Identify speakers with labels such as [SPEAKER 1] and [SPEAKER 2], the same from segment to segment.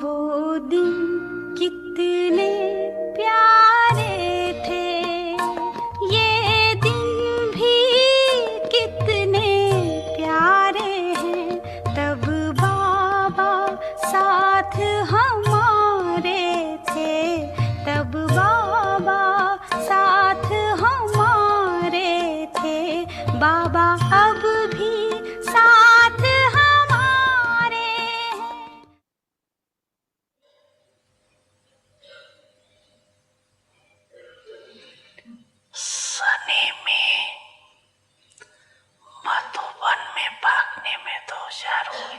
[SPEAKER 1] वो दिन कितने प्यारे थे, ये दिन भी कितने प्यारे हैं। तब बाबा साथ हमारे थे, तब बाबा साथ हमारे थे। बाबा अब भी साथ हमारे हैं।
[SPEAKER 2] सनी में मधुबन में भागने में 2000 हुए।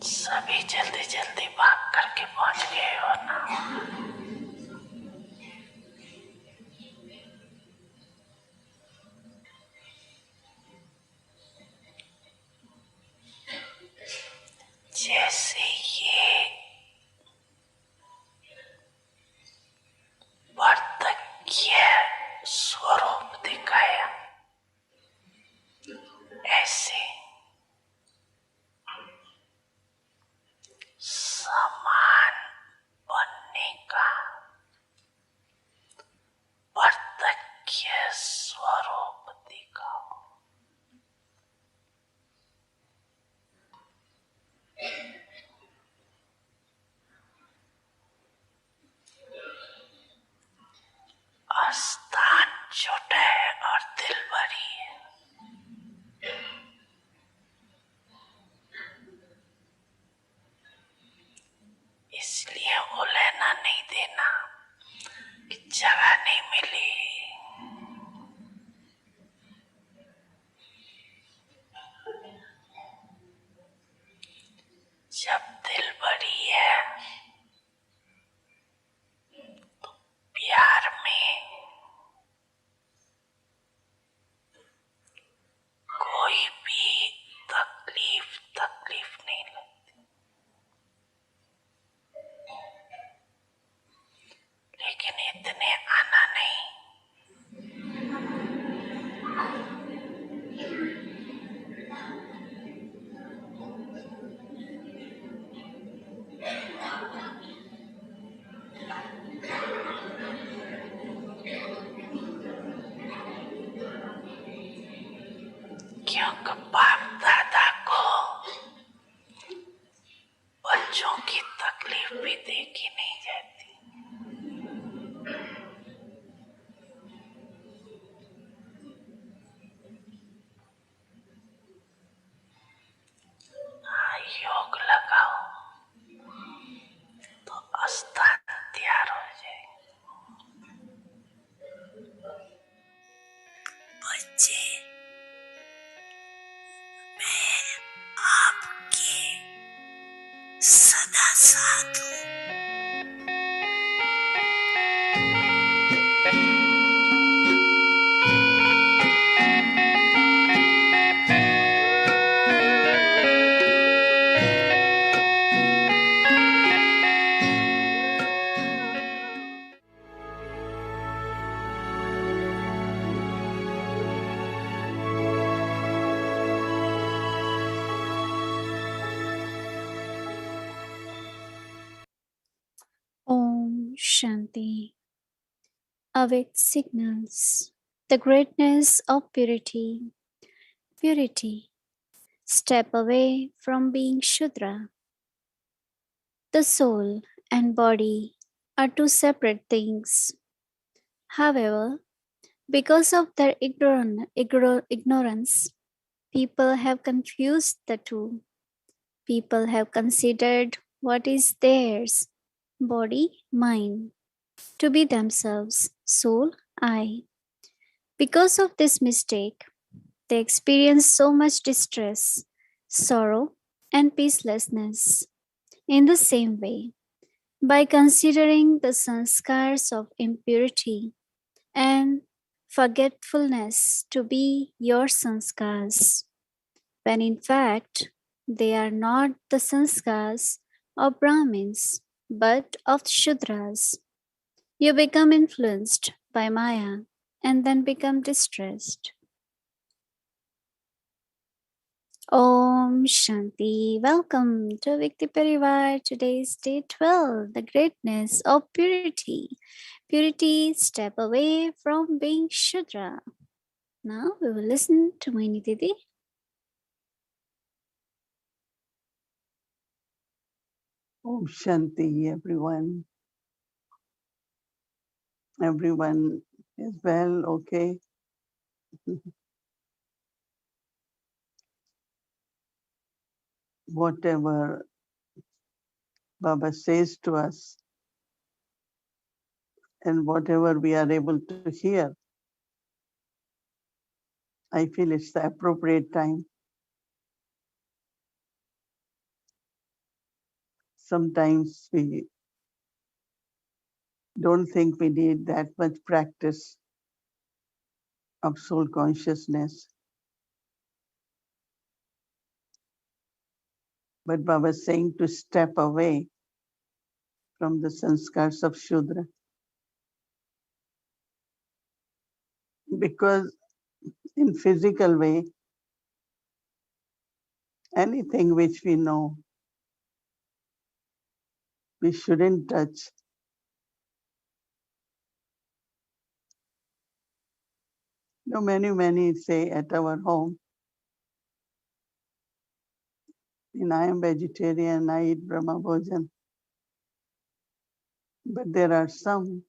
[SPEAKER 2] सभी जल्दी जल्दी भाग करके पहुंच गए हो ना। जैसे ये वार्धक्य स्वरूप दिखाया, ऐसे समान बनने का वार्धक्य स्वरूप दिखाओ। स्थान छोटा है और दिल बड़ी है। इसलिए वो लेना नहीं देना कि जगह नहीं मिली। जब दिल बड़ी है तो प्यार में कोई भी तकलीफ नहीं लगती। लेकिन इतने आना नहीं। क्योंकि बाप दादा को बच्चों की तकलीफ भी देखी नहीं जाती। योग लगाओ तो स्थान तैयार हो जाएगा। बच्चे, मैं आपके सदा साथ हूँ।
[SPEAKER 3] Om Shanti. Awake signals the greatness of purity. Purity. Step away from being Shudra. The soul and body are two separate things. However, because of their ignorance, people have confused the two. People have considered what is theirs, body, mine, to be themselves, soul, I. Because of this mistake, they experience so much distress, sorrow, and peacelessness. In the same way, by considering the sanskars of impurity and forgetfulness to be your sanskars, when in fact they are not the sanskars of Brahmins but of Shudras, you become influenced by Maya and then become distressed. Om Shanti. Welcome to Vikti Parivar. Today's day 12, the greatness of purity. Purity, step away from being Shudra. Now we will listen to Mohini Didi.
[SPEAKER 4] Om Shanti, everyone. Everyone is well, okay. Whatever Baba says to us and whatever we are able to hear, I feel it's the appropriate time. Sometimes we don't think we need that much practice of soul consciousness. But Baba is saying to step away from the sanskars of Shudra. Because in physical way, anything which we know, we shouldn't touch. Many say at our home, I am vegetarian, I eat Brahma Bhojan. But there are some,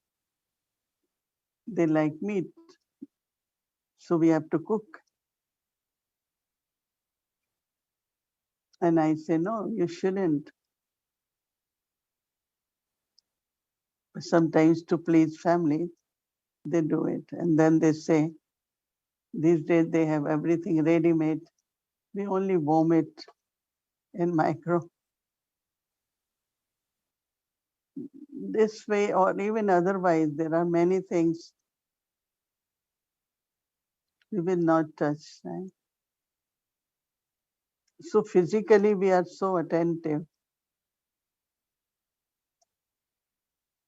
[SPEAKER 4] they like meat. So we have to cook. And I say, no, you shouldn't. Sometimes to please family, they do it. And then they say, these days they have everything ready-made. We only warm it in micro. This way or even otherwise, there are many things we will not touch. Right? So physically we are so attentive.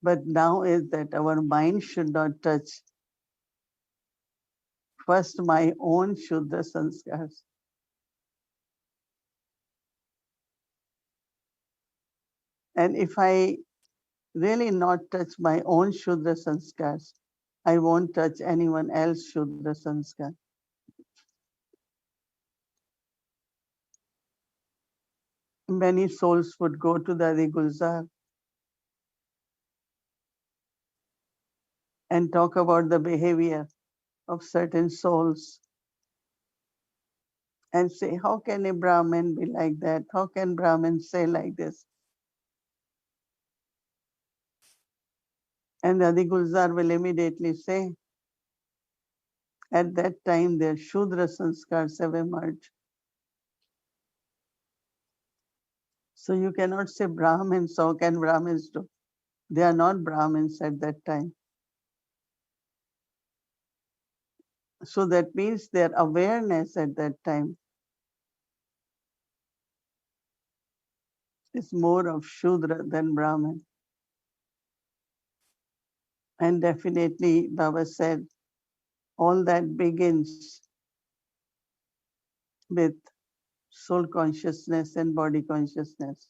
[SPEAKER 4] But now is that our mind should not touch first my own Shuddha sanskars. And if I really not touch my own Shuddha sanskars, I won't touch anyone else Shuddha sanskar. Many souls would go to the Adi Gulzar and talk about the behavior of certain souls and say, how can a Brahmin be like that? How can Brahmin say like this? And the Adi Gulzar will immediately say, at that time their Shudra sanskars have emerged. So you cannot say Brahmins, how can Brahmins do? They are not Brahmins at that time. So that means their awareness at that time is more of Shudra than Brahmin. And definitely Baba said, all that begins with soul consciousness and body consciousness.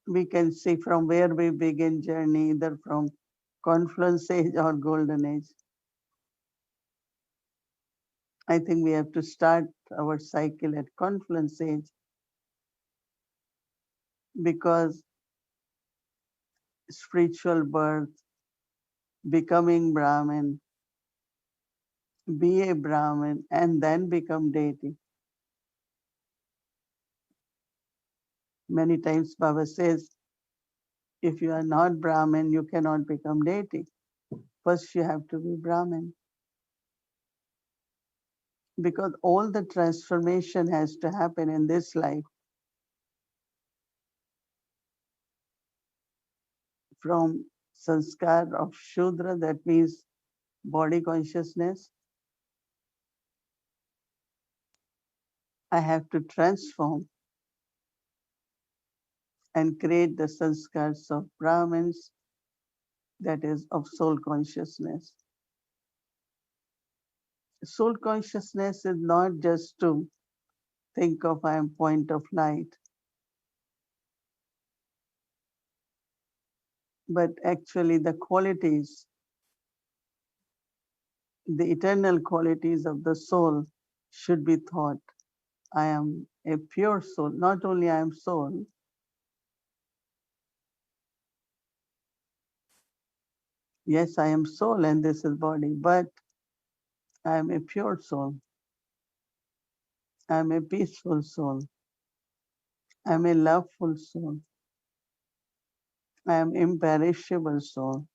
[SPEAKER 4] We can see from where we begin journey, either from confluence age or golden age. I think we have to start our cycle at confluence age because spiritual birth, becoming Brahmin, be a Brahmin, and then become deity. Many times Baba says, if you are not Brahmin, you cannot become deity. First you have to be Brahmin. Because all the transformation has to happen in this life. From sanskar of Shudra, that means body consciousness, I have to transform and create the sanskars of Brahmins, that is of soul consciousness. Soul consciousness is not just to think of I am point of light, but actually the qualities, the eternal qualities of the soul should be thought. I am a pure soul. Not only I am soul, yes, I am soul and this is body, but I am a pure soul. I am a peaceful soul. I am a loveful soul. I am imperishable soul.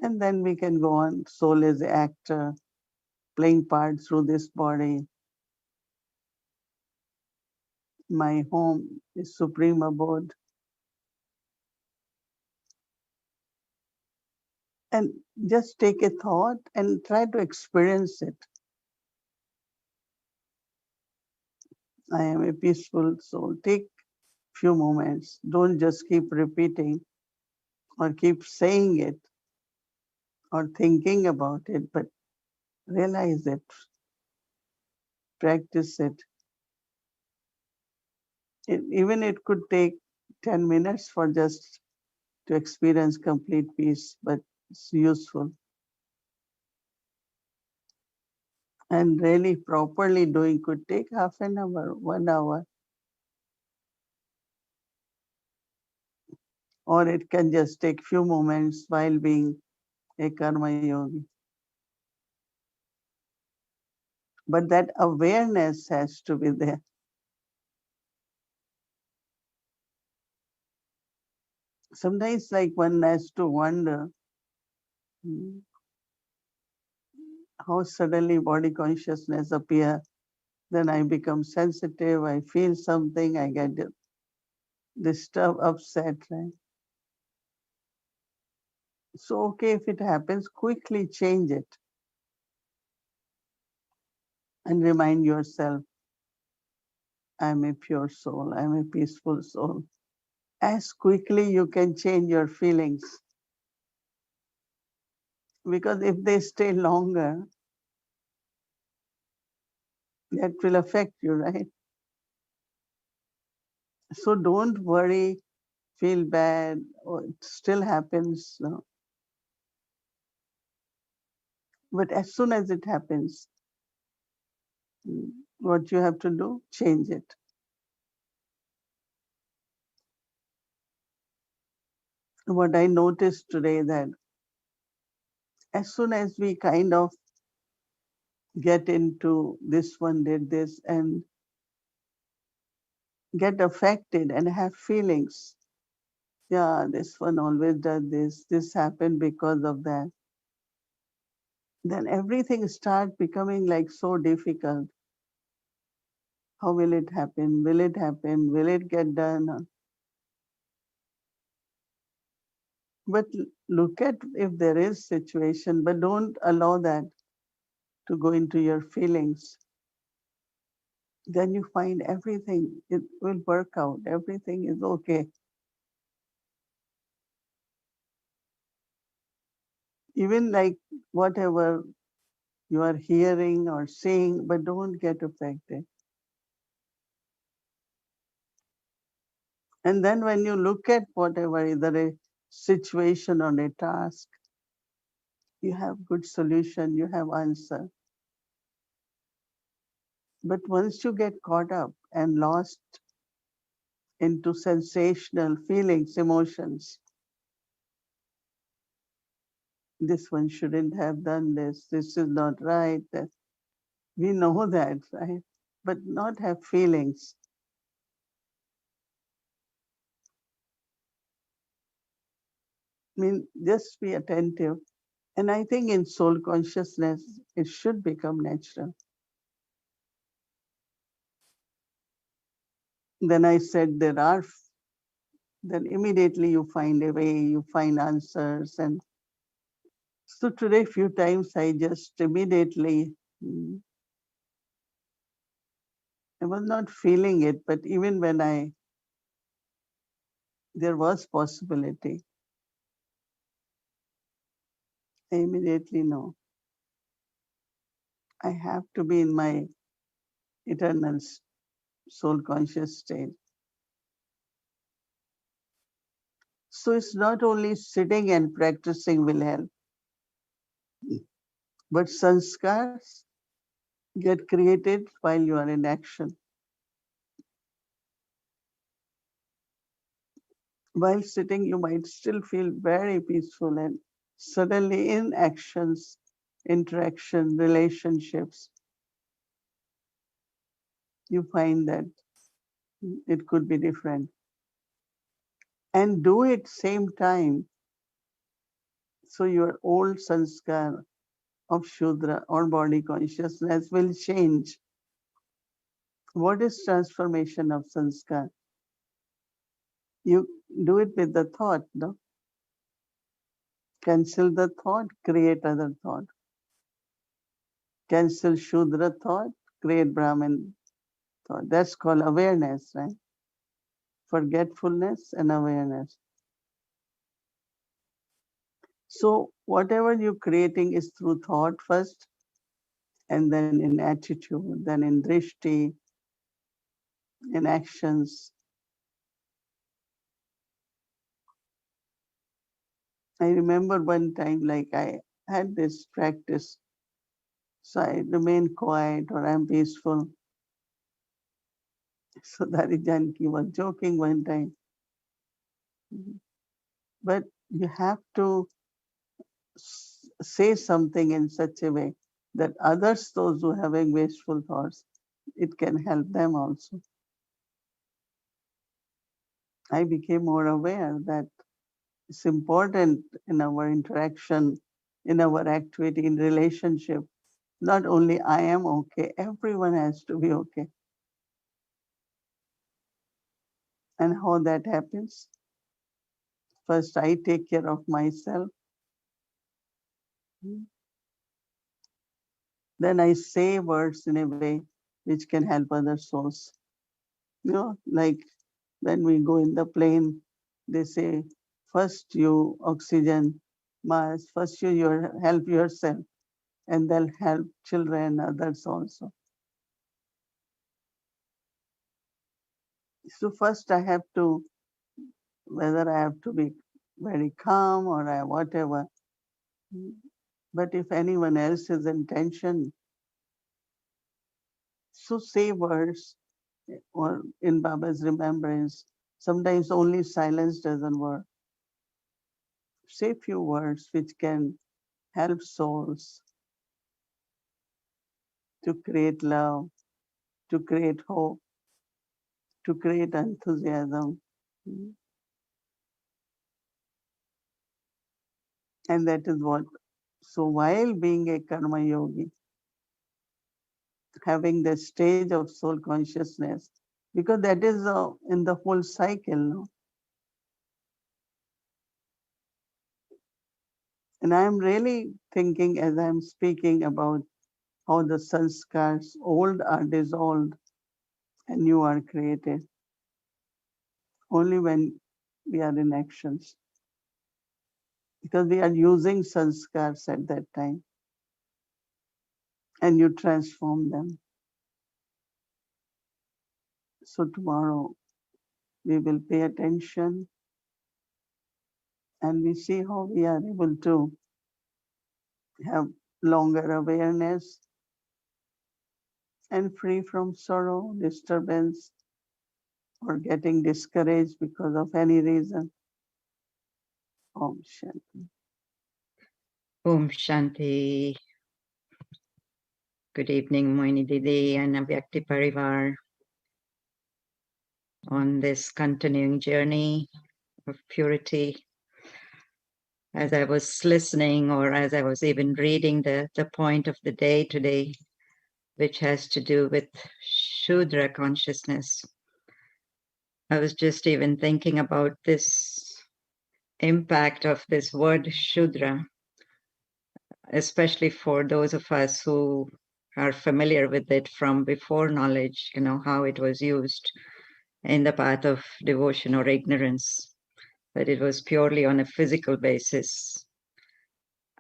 [SPEAKER 4] And then we can go on. Soul is the actor, playing part through this body. My home is supreme abode. And just take a thought and try to experience it. I am a peaceful soul. Take few moments. Don't just keep repeating or keep saying it or thinking about it, but realize it, practice it. Even it could take 10 minutes for just to experience complete peace, but it's useful. And really properly doing could take half an hour, 1 hour, or it can just take few moments while being a karma yogi. But that awareness has to be there. Sometimes like one has to wonder hmm, how suddenly body consciousness appear. Then I become sensitive, I feel something, I get disturbed, upset, right? So okay, if it happens, quickly change it and remind yourself, I'm a pure soul, I'm a peaceful soul. As quickly you can change your feelings. Because if they stay longer, that will affect you, right? So don't worry, feel bad, or it still happens. No? But as soon as it happens, what you have to do, change it. What I noticed today that as soon as we kind of get into this one did this and get affected and have feelings, yeah, this one always does this happened because of that, then everything start becoming like so difficult. How will it happen? Will it happen? Will it get done? But look at if there is situation, but don't allow that to go into your feelings. Then you find everything, it will work out. Everything is okay. Even like whatever you are hearing or seeing, but don't get affected. And then when you look at whatever, either a situation or a task, you have good solution, you have answer. But once you get caught up and lost into sensational feelings, emotions, this one shouldn't have done this is not right. We know that, right? But not have feelings. I mean, just be attentive. And I think in soul consciousness, it should become natural. Then I said there are, then immediately you find a way, you find answers. And so today, few times I just immediately, I was not feeling it, but even when I there was possibility. I immediately know I have to be in my eternal soul conscious state. So it's not only sitting and practicing will help, but sanskars get created while you are in action. While sitting, you might still feel very peaceful, and suddenly in actions, interaction, relationships, you find that it could be different. And do it same time, so your old sanskar of Shudra or body consciousness will change. What is transformation of sanskar? You do it with the thought, no? Cancel the thought, create other thought. Cancel Shudra thought, create Brahmin thought. That's called awareness, right? Forgetfulness and awareness. So whatever you're creating is through thought first, and then in attitude, then in drishti, in actions. I remember one time, like I had this practice, so I remain quiet or I'm peaceful. So Dari Janki was joking one time. But you have to say something in such a way that others, those who are having wasteful thoughts, it can help them also. I became more aware that it's important in our interaction, in our activity, in relationship. Not only I am okay, everyone has to be okay. And how that happens? First, I take care of myself. Then I say words in a way which can help other souls. Like when we go in the plane, they say, first you oxygen mask, first you help yourself, and they'll help children, others also. So first I have to, whether I have to be very calm or whatever, but if anyone else is in tension, so say words, or in Baba's remembrance, sometimes only silence doesn't work. Say few words which can help souls to create love, to create hope, to create enthusiasm. And that is what. So while being a karma yogi, having the stage of soul consciousness, because that is in the whole cycle. No? And I am really thinking as I am speaking about how the sanskars, old are dissolved and new are created. Only when we are in actions. Because we are using sanskars at that time. And you transform them. So tomorrow we will pay attention and we see how we are able to have longer awareness and free from sorrow, disturbance, or getting discouraged because of any reason. Om Shanti.
[SPEAKER 2] Om Shanti. Good evening, Mohini Didi and Avyakti Parivar, on this continuing journey of purity. As I was listening, or as I was even reading the point of the day today, which has to do with Shudra consciousness, I was just even thinking about this impact of this word Shudra, especially for those of us who are familiar with it from before knowledge, how it was used in the path of devotion or ignorance. but it was purely on a physical basis.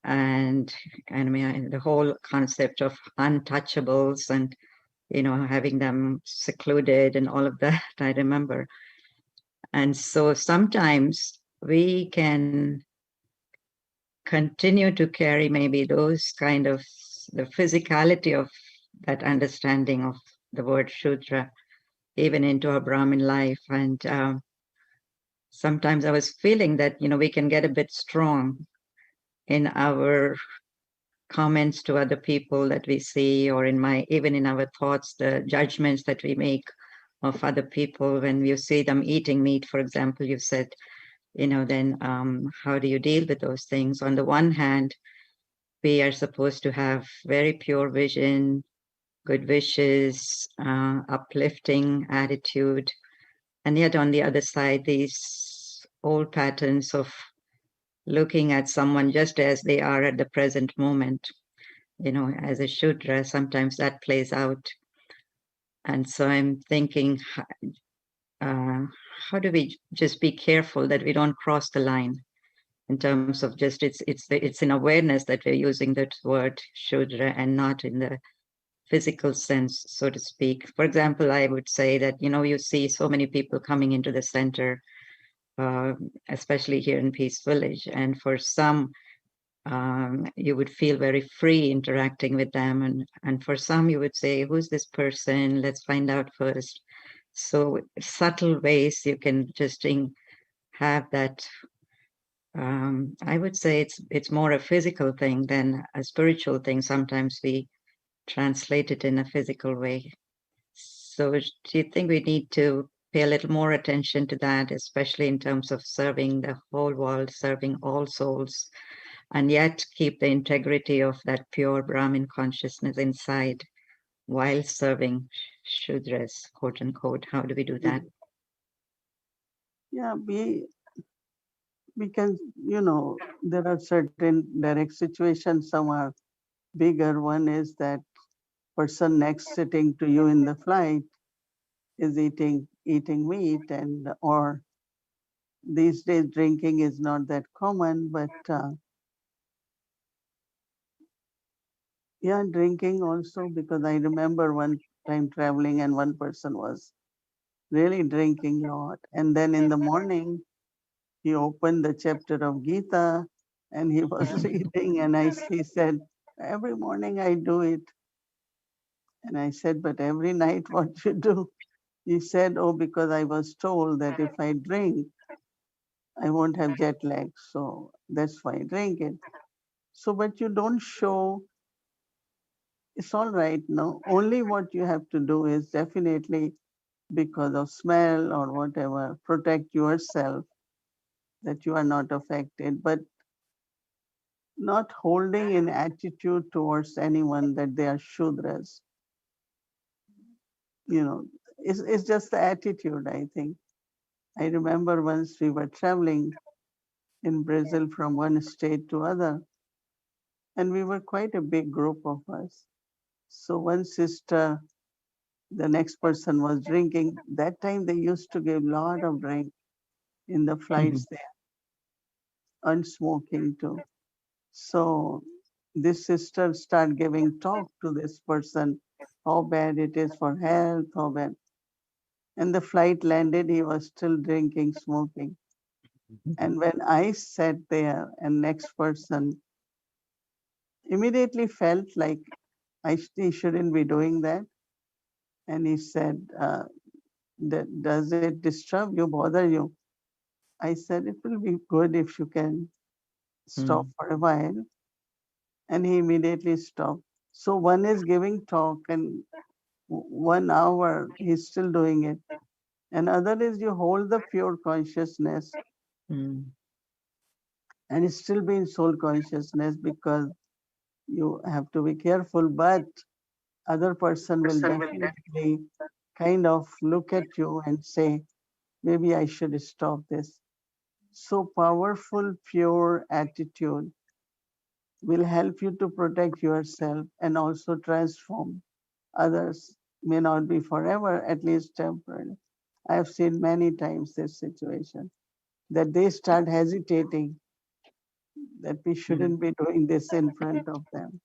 [SPEAKER 2] And I mean, the whole concept of untouchables and, having them secluded and all of that, I remember. And so sometimes we can continue to carry maybe those kind of the physicality of that understanding of the word Shudra even into our Brahmin life. And sometimes I was feeling that, we can get a bit strong in our comments to other people that we see, or even in our thoughts, the judgments that we make of other people when you see them eating meat, for example. You said, then how do you deal with those things? On the one hand, we are supposed to have very pure vision, good wishes, uplifting attitude. And yet on the other side, these old patterns of looking at someone just as they are at the present moment, as a Shudra, sometimes that plays out. And so I'm thinking, how do we just be careful that we don't cross the line in terms of just it's in awareness that we're using that word Shudra and not in the physical sense, so to speak. For example, I would say that, you see so many people coming into the center, especially here in Peace Village. And for some, you would feel very free interacting with them. And for some, you would say, who's this person? Let's find out first. So subtle ways you can just have that. I would say it's more a physical thing than a spiritual thing. Sometimes we translate it in a physical way. So do you think we need to pay a little more attention to that, especially in terms of serving the whole world, serving all souls, and yet keep the integrity of that pure Brahmin consciousness inside while serving Shudras, quote unquote? How do we do that?
[SPEAKER 4] Yeah, we can, there are certain direct situations, some are bigger. One is that person next sitting to you in the flight is eating meat, and or these days drinking is not that common, but yeah, drinking also, because I remember one time traveling and one person was really drinking a lot, and then in the morning he opened the chapter of Gita and he was reading, and he said, every morning I do it. And I said, but every night what you do? He said, oh, because I was told that if I drink, I won't have jet lag. So that's why I drink it. So, but you don't show, it's all right. No, only what you have to do is definitely because of smell or whatever, protect yourself that you are not affected, but not holding an attitude towards anyone that they are Shudras. It's just the attitude, I think. I remember once we were traveling in Brazil from one state to other, and we were quite a big group of us. So one sister, the next person was drinking. That time they used to give a lot of drink in the flights there, unsmoking too. So this sister started giving talk to this person, how bad it is for health, how bad. And the flight landed, he was still drinking, smoking. And when I sat there and next person immediately felt like he shouldn't be doing that. And he said, does it disturb you, bother you? I said, it will be good if you can stop for a while. And he immediately stopped. So one is giving talk and 1 hour he's still doing it. And other is you hold the pure consciousness and it's still be in soul consciousness, because you have to be careful, but other person will definitely kind of look at you and say, maybe I should stop this. So powerful, pure attitude will help you to protect yourself and also transform others. May not be forever, at least temporarily. I have seen many times this situation. that they start hesitating that we shouldn't be doing this in front of them.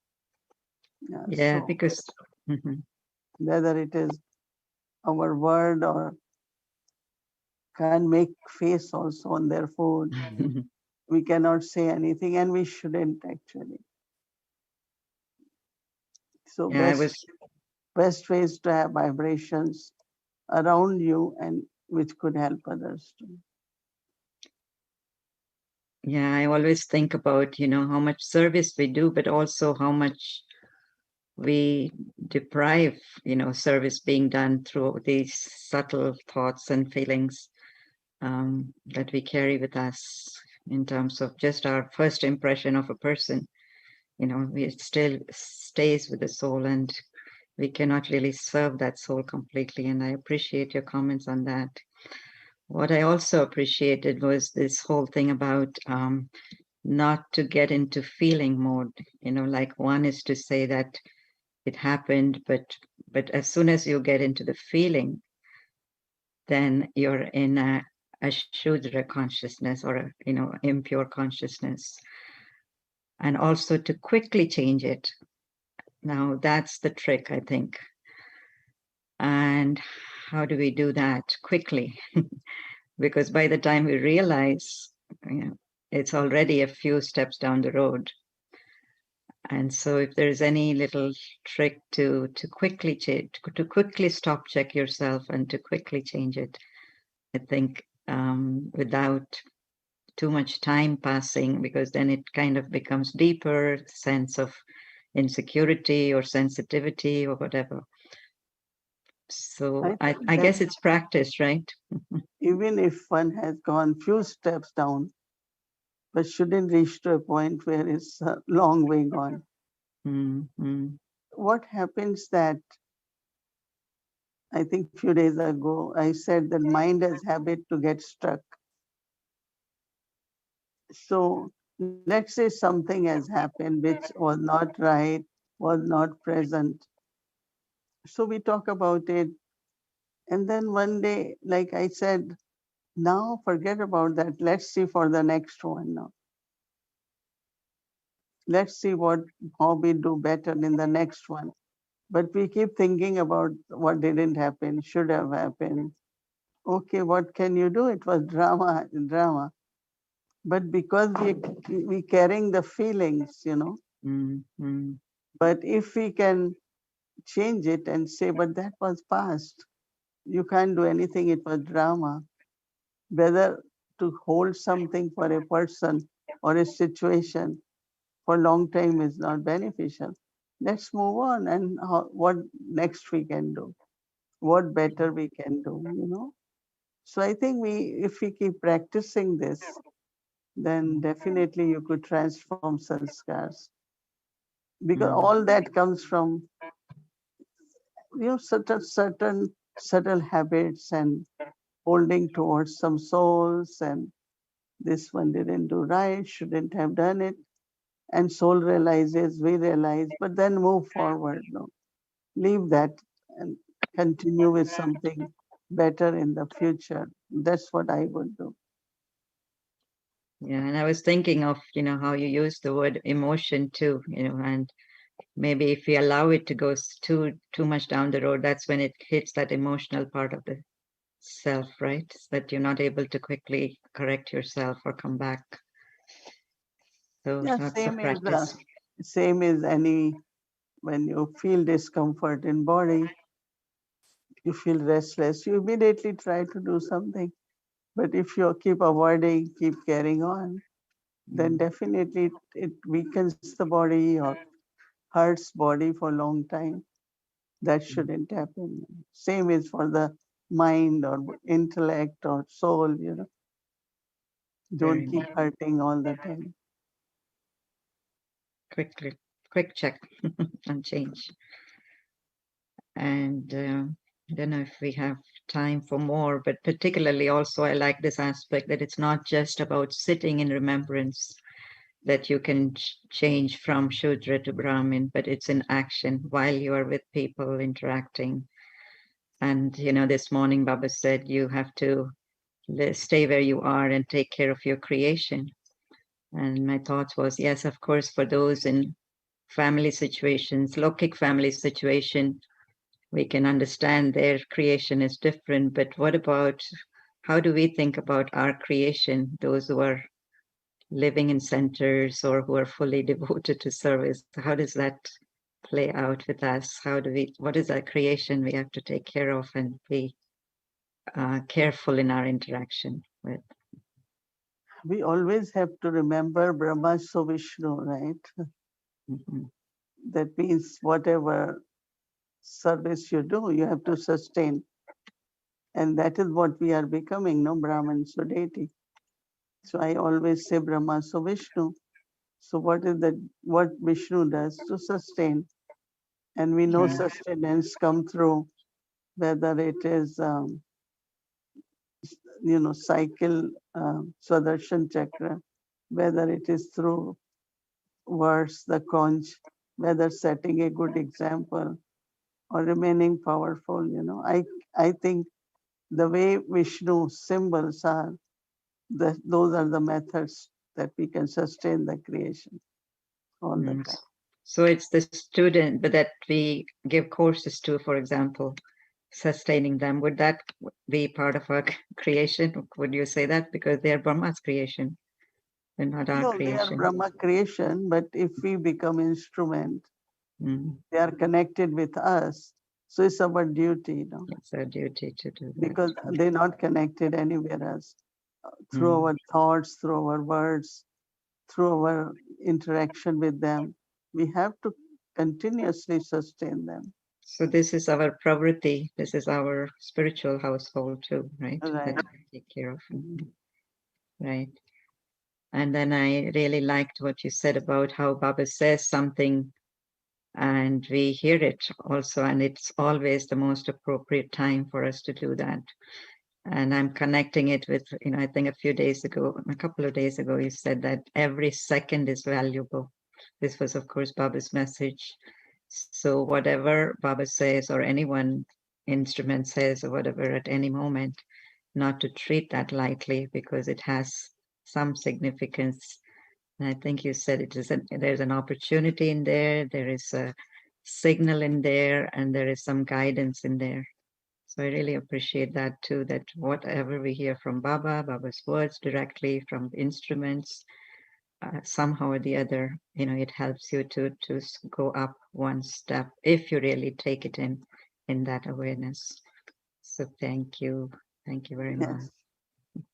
[SPEAKER 2] Yeah,
[SPEAKER 4] So
[SPEAKER 2] because Mhm.
[SPEAKER 4] whether it is our word or can't make face also on their food, we cannot say anything and we shouldn't actually. So
[SPEAKER 2] yeah, I was
[SPEAKER 4] best ways to have vibrations around you and which could help others too.
[SPEAKER 2] yeah, I always think about, how much service we do, but also how much we deprive, service being done through these subtle thoughts and feelings that we carry with us in terms of just our first impression of a person. It still stays with the soul, and we cannot really serve that soul completely. And I appreciate your comments on that. What I also appreciated was this whole thing about not to get into feeling mode. Like one is to say that it happened, but as soon as you get into the feeling, then you're in a Shudra consciousness or impure consciousness. And also to quickly change it. Now that's the trick, I think. And how do we do that quickly? Because by the time we realize, it's already a few steps down the road. And so if there's any little trick to quickly to quickly stop check yourself and to quickly change it, I think without too much time passing, because then it kind of becomes deeper sense of insecurity or sensitivity or whatever. So
[SPEAKER 4] I
[SPEAKER 2] I
[SPEAKER 4] think that
[SPEAKER 2] guess it's practice, right?
[SPEAKER 4] even if one has gone few steps down, but shouldn't reach to a point where it's a long way gone.
[SPEAKER 2] Mm-hmm.
[SPEAKER 4] What happens that I think few days ago I said that mind has habit to get stuck. So let's say something has happened which was not right, was not present. So we talk about it. And then one day, like I said, now forget about that. Let's see for the next one now. Let's see how we do better in the next one. But we keep thinking about what didn't happen, should have happened. Okay, what can you do? It was drama. But because we carrying the feelings.
[SPEAKER 2] Mm-hmm.
[SPEAKER 4] But if we can change it and say, but that was past. You can't do anything. It was drama. Whether to hold something for a person or a situation for a long time is not beneficial. Let's move on and what next we can do, what better we can do. So I think if we keep practicing this, then definitely you could transform sanskars. Because all that comes from certain subtle habits and holding towards some souls, and this one didn't do right, shouldn't have done it. And soul realizes, we realize, but then move forward. No, leave that and continue with something better in the future. That's what I would do.
[SPEAKER 2] Yeah, and I was thinking of, how you use the word emotion too, and maybe if we allow it to go too much down the road, that's when it hits that emotional part of the self, right? That you're not able to quickly correct yourself or come back. So
[SPEAKER 4] Yeah,
[SPEAKER 2] lots of practice.
[SPEAKER 4] same as any when you feel discomfort in body, you feel restless, you immediately try to do something. But if you keep avoiding, keep carrying on, then definitely it weakens the body or hurts body for a long time. That shouldn't happen. Same is for the mind or intellect or soul.
[SPEAKER 2] Very
[SPEAKER 4] Don't keep hurting all the time.
[SPEAKER 2] quick check and change. And I don't know if we have time for more, but particularly also I like this aspect that it's not just about sitting in remembrance that you can change from Shudra to Brahmin, but it's in action while you are with people interacting. And, this morning Baba said you have to stay where you are and take care of your creation. And my thoughts was, yes, of course, for those in family situations, Lokik family situation, we can understand their creation is different. But what about, how do we think about our creation, those who are living in centers or who are fully devoted to service? How does that play out with us? What is our creation we have to take care of and be careful in our interaction with?
[SPEAKER 4] We always have to remember Brahma so Vishnu, right?
[SPEAKER 2] Mm-hmm.
[SPEAKER 4] That means whatever service you do, you have to sustain. And that is what we are becoming, no? Brahman so deity. So I always say Brahma so Vishnu. So what Vishnu does to sustain? And we know sustenance come through whether it is cycle, Swadarshan chakra, whether it is through words, the conch, whether setting a good example or remaining powerful. I think the way Vishnu symbols are, those are the methods that we can sustain the creation all the time.
[SPEAKER 2] So it's the student that we give courses to, for example, sustaining them. Would that be part of our creation? Would you say that? Because they are Brahma's creation, they're not our
[SPEAKER 4] No,
[SPEAKER 2] creation.
[SPEAKER 4] they are Brahma creation, but if we become instrument, they are connected with us. So it's our duty,
[SPEAKER 2] It's our duty to do that.
[SPEAKER 4] Because they're not connected anywhere else. Through our thoughts, through our words, through our interaction with them, we have to continuously sustain them.
[SPEAKER 2] So this is our pravriti, this is our spiritual household too, right?
[SPEAKER 4] Right.
[SPEAKER 2] That we take care of. Right. And then I really liked what you said about how Baba says something and we hear it also, and it's always the most appropriate time for us to do that. And I'm connecting it with, I think a couple of days ago, you said that every second is valuable. This was, of course, Baba's message. So whatever Baba says or anyone instrument says or whatever at any moment, not to treat that lightly because it has some significance. And I think you said there's an opportunity in there, there is a signal in there, and there is some guidance in there. So I really appreciate that too, that whatever we hear from Baba's words directly from instruments, somehow or the other, it helps you to go up one step if you really take it in that awareness. So thank you. Thank you very much.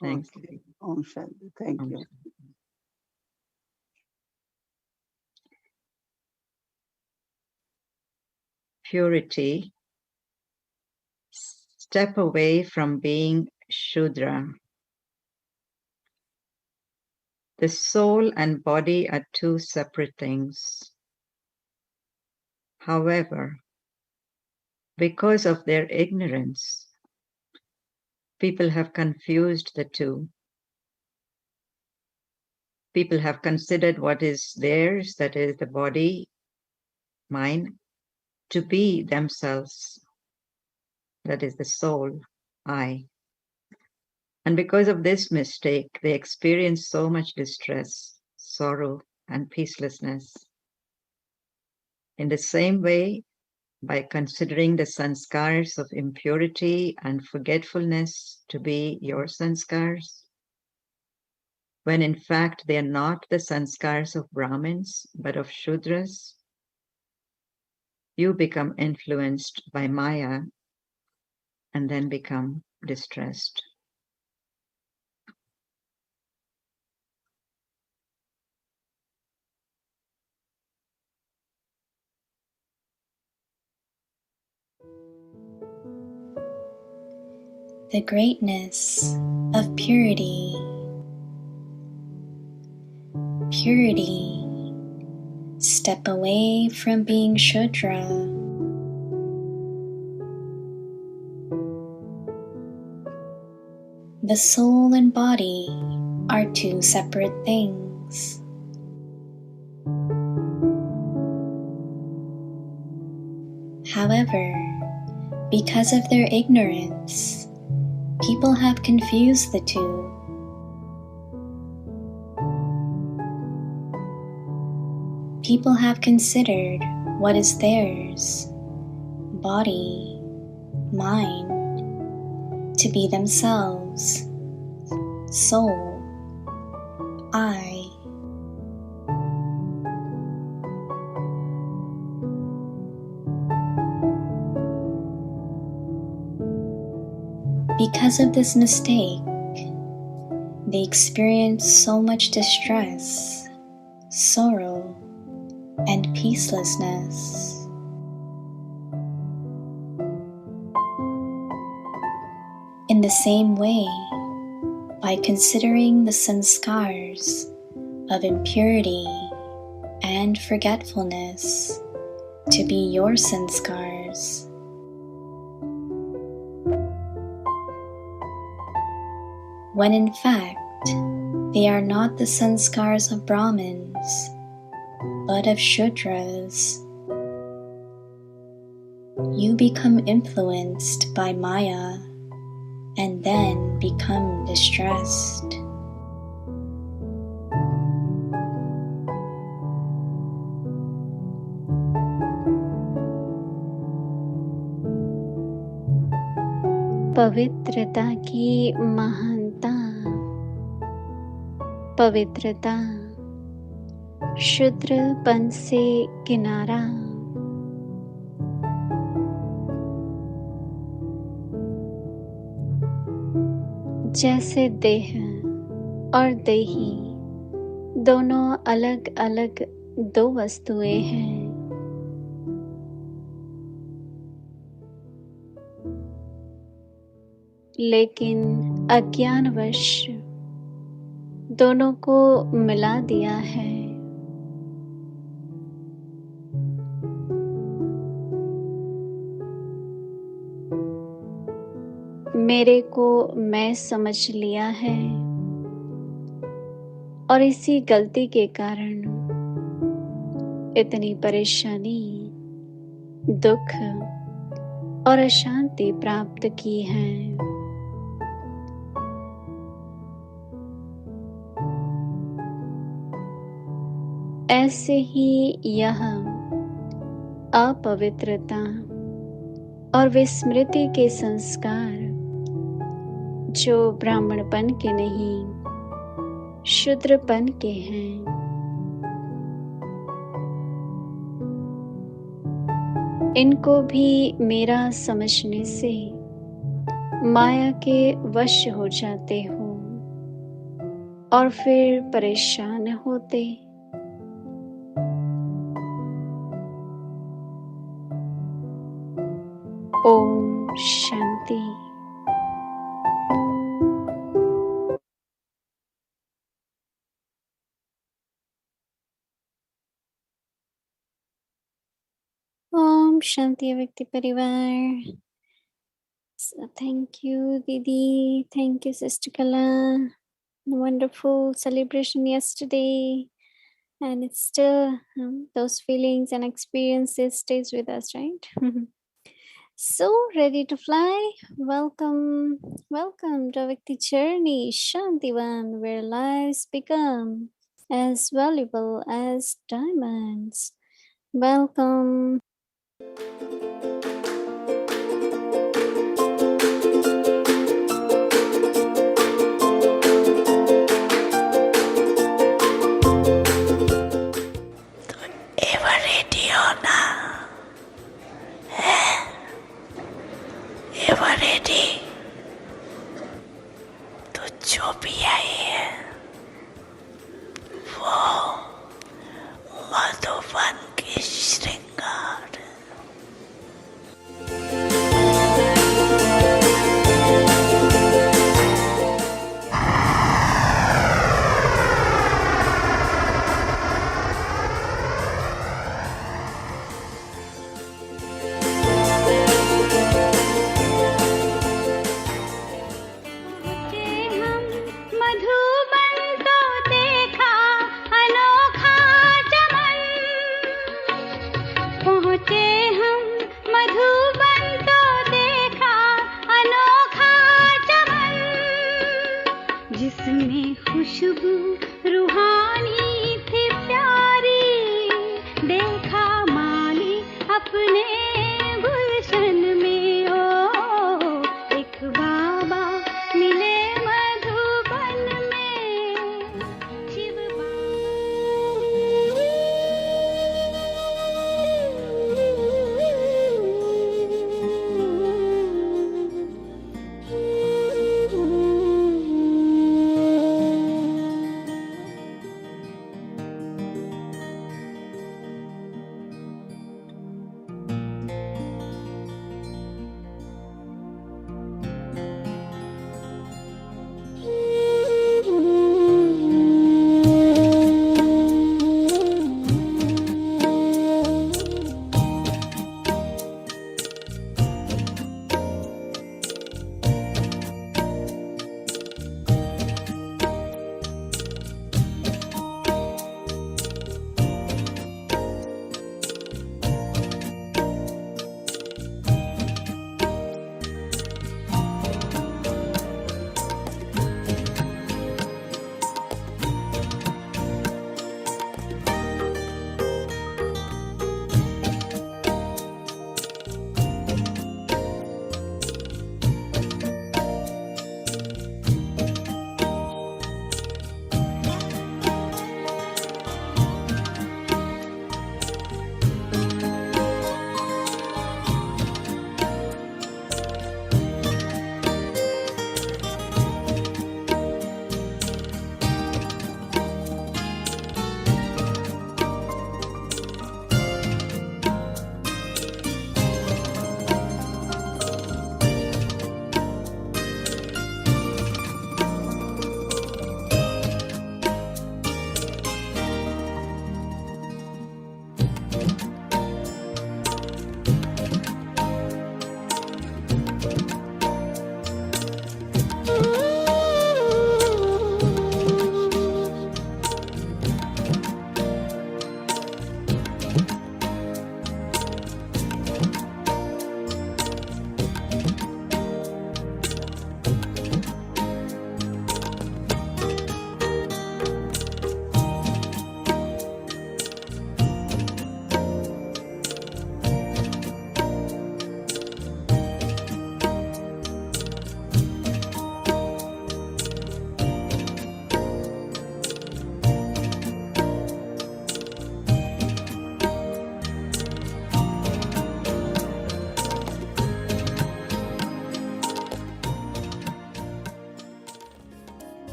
[SPEAKER 2] Thanks.
[SPEAKER 4] Okay. Om Shanti. Thank you.
[SPEAKER 2] Purity. Step away from being Shudra. The soul and body are two separate things. However, because of their ignorance, people have confused the two. People have considered what is theirs, that is the body, mine, to be themselves, that is the soul, I. And because of this mistake, they experience so much distress, sorrow, and peacelessness. In the same way, by considering the sanskars of impurity and forgetfulness to be your sanskars, when in fact they are not the sanskars of Brahmins, but of Shudras, you become influenced by Maya and then become distressed.
[SPEAKER 3] The greatness of purity. Purity. Step away from being Shudra. The soul and body are two separate things. However, because of their ignorance, People have confused the two. People have considered what is theirs, body, mind, to be themselves, soul, I. Because of this mistake, they experience so much distress, sorrow, and peacelessness. In the same way, by considering the sanskars of impurity and forgetfulness to be your sanskars, when in fact they are not the sanskars of Brahmins, but of Shudras, you become influenced by Maya and then become distressed.
[SPEAKER 5] पवित्रता की महानता, पवित्रता, शूद्रपन से किनारा, जैसे देह और देही दोनों अलग अलग दो वस्तुएं हैं, लेकिन अज्ञानवश दोनों को मिला दिया है। मेरे को मैं समझ लिया है और इसी गलती के कारण इतनी परेशानी, दुख और अशांति प्राप्त की है। ऐसे ही यह अपवित्रता और विस्मृति के संस्कार, जो ब्राह्मणपन के नहीं शूद्रपन के हैं, इनको भी मेरा समझने से माया के वश हो जाते हो और फिर परेशान होते। Om Shanti.
[SPEAKER 3] Om Shanti Avyakti Parivar. So thank you, Didi. Thank you, Sister Kala. Wonderful celebration yesterday. And it's still those feelings and experiences stays with us, right? So ready to fly? Welcome, welcome to Avyakti Journey, Shantivan, where lives become as valuable as diamonds. Welcome.
[SPEAKER 6] जो भी आई है वो मधुबन की श्रृंगार।
[SPEAKER 1] मधु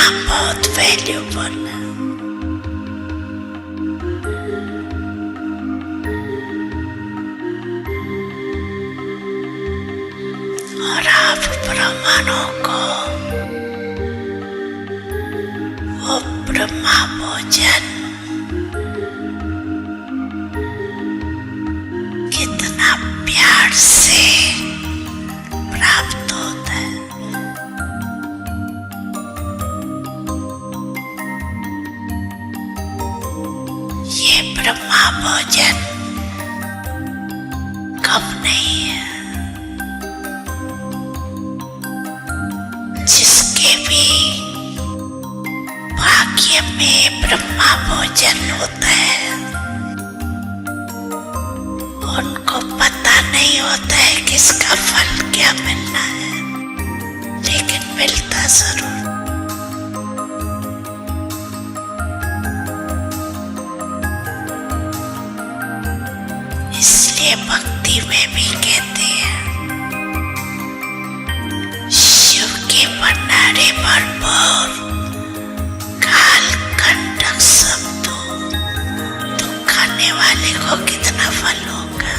[SPEAKER 6] नाम बहुत valuable है। और आप ब्राह्मणों को वो ब्रह्मा भोजन कितना प्यार से प्राप्त होता है। ये ब्रह्मा भोजन कम नहीं है। जिसके भी भाग्य में ब्रह्मा भोजन होता है उनको पता नहीं होता है कि इसका फल क्या मिलना है, लेकिन मिलता जरूर। इसलिए भक्ति में भी कहते हैं शिव के भंडारे भरपूर काल कंटक सब दो, तो खाने वाले को कितना फल होगा।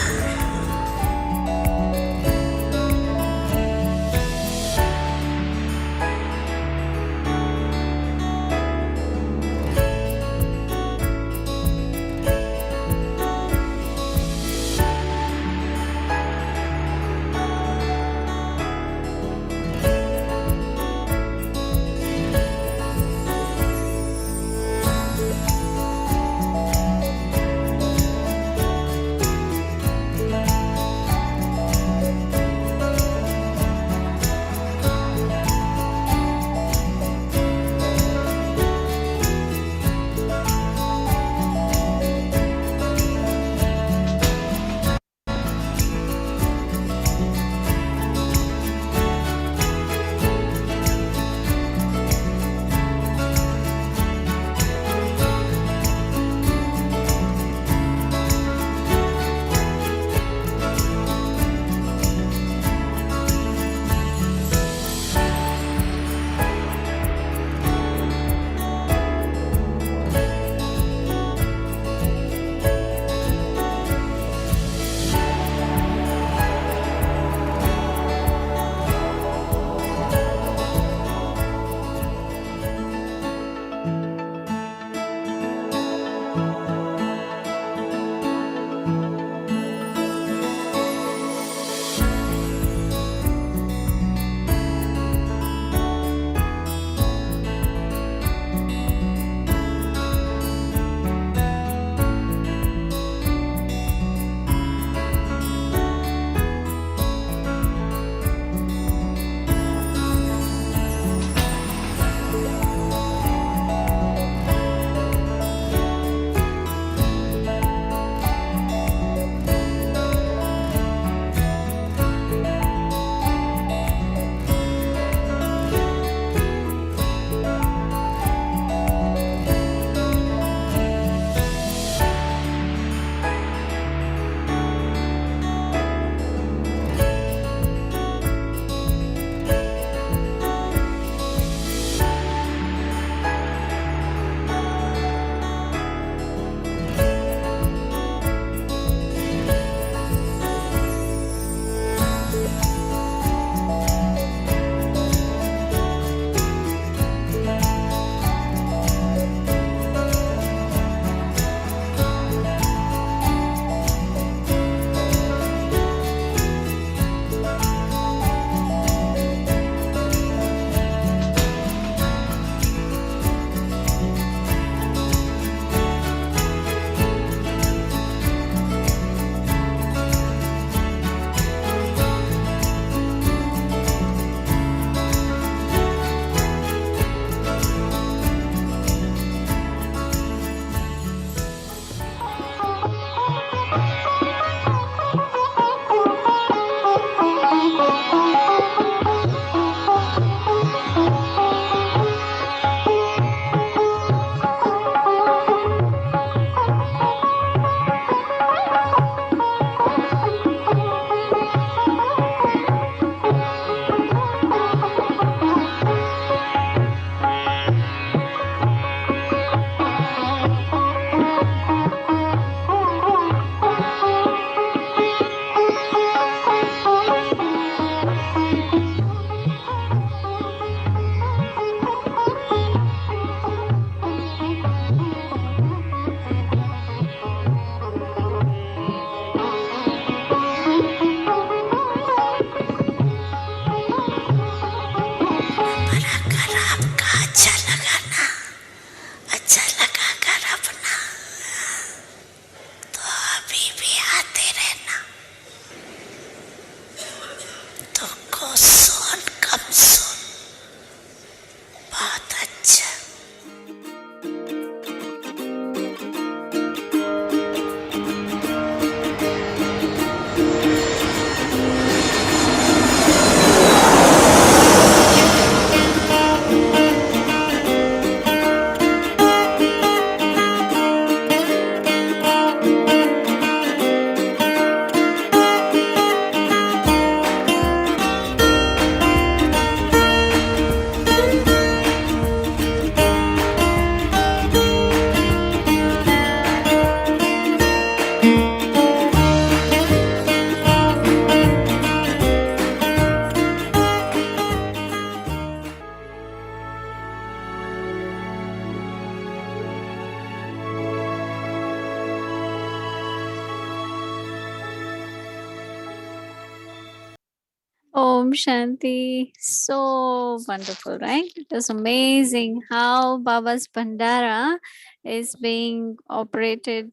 [SPEAKER 3] Om Shanti. So wonderful, right? It was amazing how Baba's Bandara is being operated,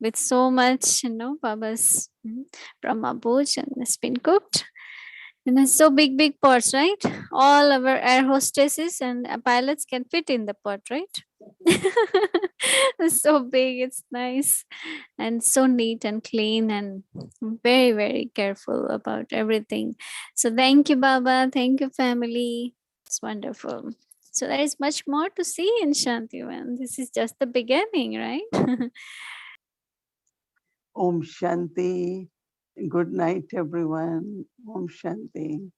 [SPEAKER 3] with so much, Baba's Brahma Bhoj, and it's been cooked. And it's so big pots, right? All our air hostesses and pilots can fit in the pot, right? It's so big, it's nice, and so neat and clean, and very careful about everything. So thank you, Baba. Thank you, family. It's wonderful. So there is much more to see in Shantivan. This is just the beginning, right?
[SPEAKER 4] Om Shanti. Good night, everyone. Om Shanti.